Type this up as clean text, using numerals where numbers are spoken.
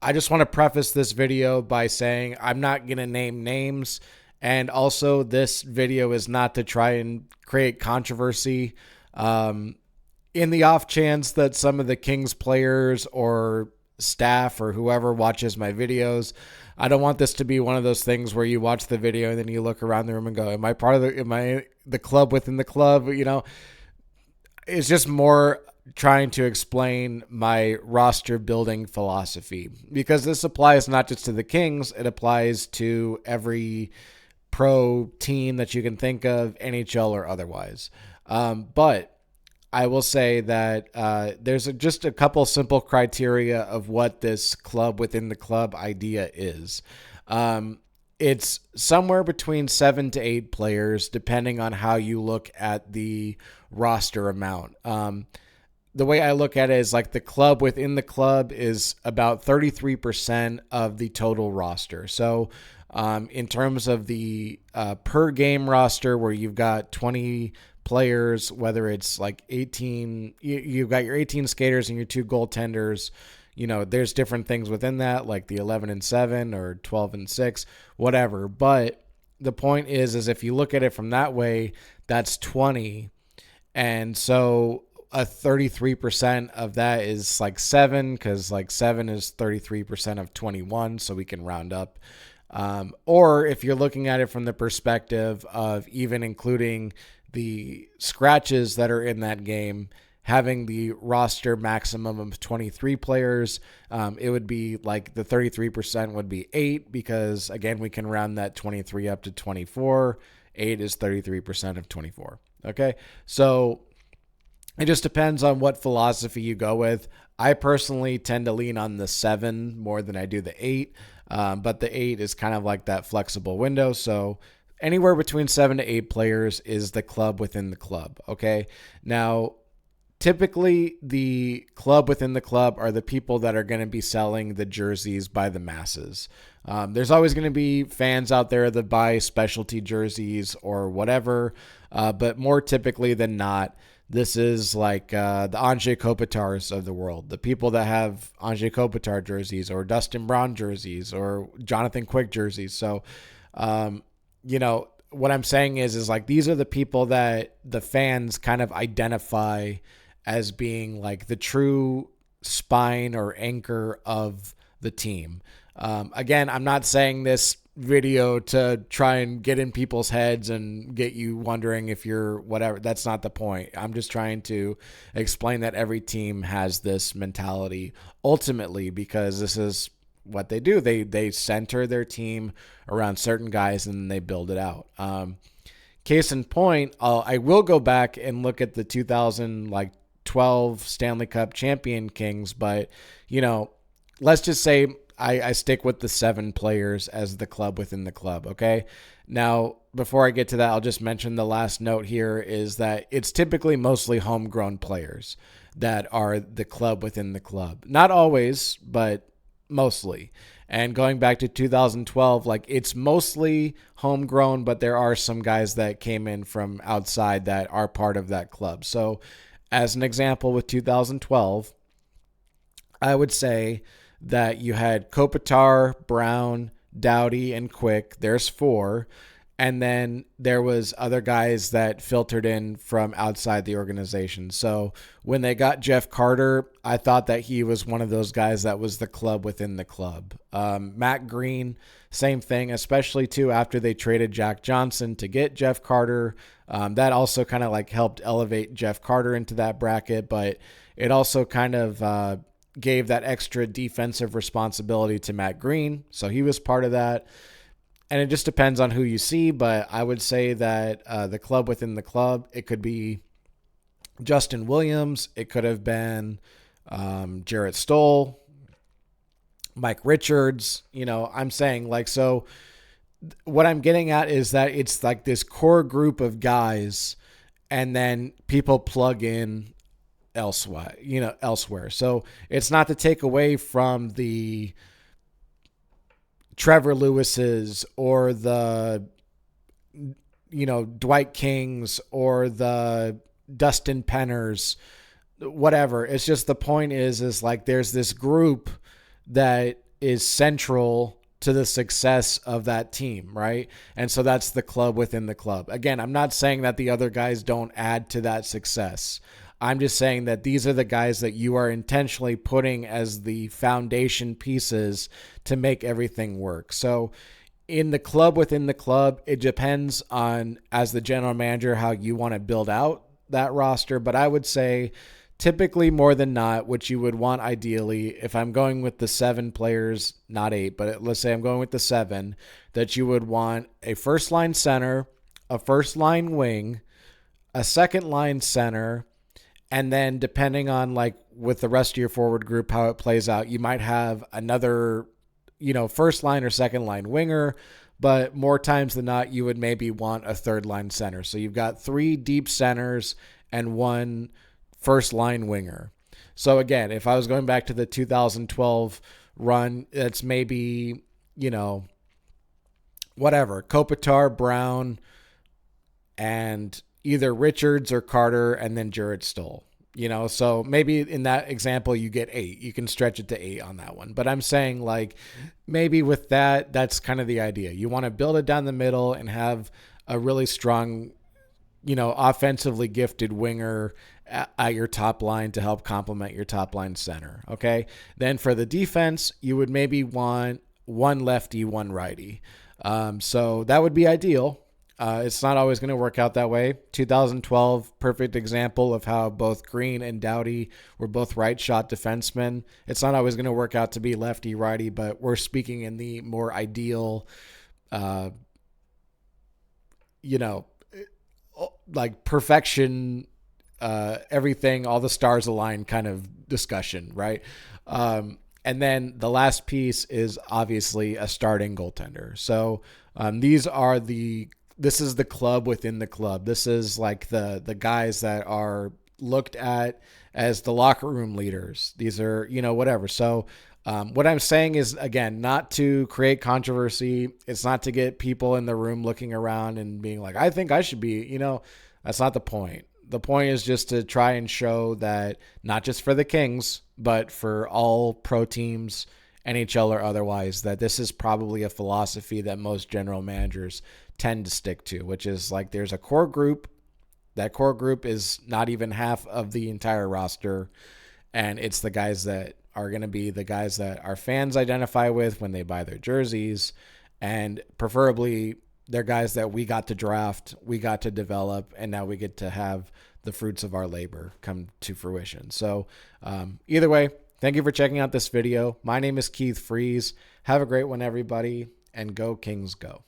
I just want to preface this video by saying I'm not going to name names. And also, this video is not to try and create controversy. Um, in the off chance that some of the Kings players or staff or whoever watches my videos, I don't want this to be one of those things where you watch the video and then you look around the room and go, "Am I part of the? Am I the club within the club?" It's just more trying to explain my roster building philosophy because this applies not just to the Kings; it applies to every pro team that you can think of, NHL or otherwise. But I will say that just a couple simple criteria of what this club within the club idea is. Um, it's somewhere between 7 to 8 players, depending on how you look at the roster amount. The way I look at it is like the club within the club is about 33% of the total roster. So, in terms of the per game roster, where you've got 20 players, whether it's like 18, you've got your 18 skaters and your two goaltenders. There's different things within that, like the 11-7 or 12-6, whatever. But the point is if you look at it from that way, that's 20. And so a 33% of that is like 7, because like 7 is 33% of 21, so we can round up. Or if you're looking at it from the perspective of even including the scratches that are in that game, having the roster maximum of 23 players, it would be like the 33% would be 8, because again, we can round that 23 up to 24. 8 is 33% of 24. Okay. So it just depends on what philosophy you go with. I personally tend to lean on the 7 more than I do the 8. But the 8 is kind of like that flexible window. So anywhere between 7 to 8 players is the club within the club. Okay. Now, typically the club within the club are the people that are going to be selling the jerseys by the masses. There's always going to be fans out there that buy specialty jerseys or whatever. But more typically than not, this is like the Anze Kopitars of the world, the people that have Anze Kopitar jerseys or Dustin Brown jerseys or Jonathan Quick jerseys. So, what I'm saying is like these are the people that the fans kind of identify as being like the true spine or anchor of the team. Again, I'm not saying this video to try and get in people's heads and get you wondering if you're whatever. That's not the point. I'm just trying to explain that every team has this mentality ultimately, because this is what they do. They center their team around certain guys and they build it out. Case in point, I will go back and look at the 2012 Stanley Cup champion Kings, but let's just say I stick with the 7 players as the club within the club. Okay. Now, before I get to that, I'll just mention the last note here is that it's typically mostly homegrown players that are the club within the club. Not always, but mostly. And going back to 2012, like it's mostly homegrown, but there are some guys that came in from outside that are part of that club. So, as an example, with 2012, I would say that you had Kopitar, Brown, Doughty, and Quick. There's 4. And then there was other guys that filtered in from outside the organization. So when they got Jeff Carter, I thought that he was one of those guys that was the club within the club. Matt Green, same thing, especially too after they traded Jack Johnson to get Jeff Carter. That also kind of like helped elevate Jeff Carter into that bracket, but it also kind of gave that extra defensive responsibility to Matt Green. So he was part of that. And it just depends on who you see, but I would say that the club within the club, it could be Justin Williams. It could have been Jarrett Stoll, Mike Richards. I'm saying like, so what I'm getting at is that it's like this core group of guys and then people plug in elsewhere. So it's not to take away from the Trevor Lewis's or the Dwight Kings or the Dustin Penners, whatever. It's just the point is like there's this group that is central to the success of that team, right? And so that's the club within the club. Again, I'm not saying that the other guys don't add to that success. I'm just saying that these are the guys that you are intentionally putting as the foundation pieces to make everything work. So in the club within the club, it depends on, as the general manager, how you want to build out that roster. But I would say typically more than not, what you would want ideally, if I'm going with the 7 players, not 8, but let's say I'm going with the 7, that you would want a first line center, a first line wing, a second line center, and then depending on like with the rest of your forward group, how it plays out, you might have another, first line or second line winger, but more times than not, you would maybe want a third line center. So you've got 3 deep centers and 1 first line winger. So again, if I was going back to the 2012 run, it's maybe, whatever, Kopitar, Brown, and either Richards or Carter, and then Jared Stoll. So maybe in that example, you get 8. You can stretch it to 8 on that one. But I'm saying like maybe with that, that's kind of the idea. You want to build it down the middle and have a really strong, offensively gifted winger at your top line to help complement your top line center. Okay. Then for the defense, you would maybe want 1 lefty, 1 righty. So that would be ideal. It's not always going to work out that way. 2012, perfect example of how both Green and Doughty were both right shot defensemen. It's not always going to work out to be lefty, righty, but we're speaking in the more ideal, like perfection, everything, all the stars align kind of discussion, right? And then the last piece is obviously a starting goaltender. So this is the club within the club. This is like the guys that are looked at as the locker room leaders. These are, whatever. So what I'm saying is, again, not to create controversy. It's not to get people in the room looking around and being like, I think I should be, that's not the point. The point is just to try and show that not just for the Kings, but for all pro teams, NHL or otherwise, that this is probably a philosophy that most general managers tend to stick to, which is like there's a core group. That core group is not even half of the entire roster, and it's the guys that are going to be the guys that our fans identify with when they buy their jerseys, and preferably they're guys that we got to draft, we got to develop, and now we get to have the fruits of our labor come to fruition. So either way, thank you for checking out this video. My name is Keith Freeze. Have a great one, everybody, and go Kings go.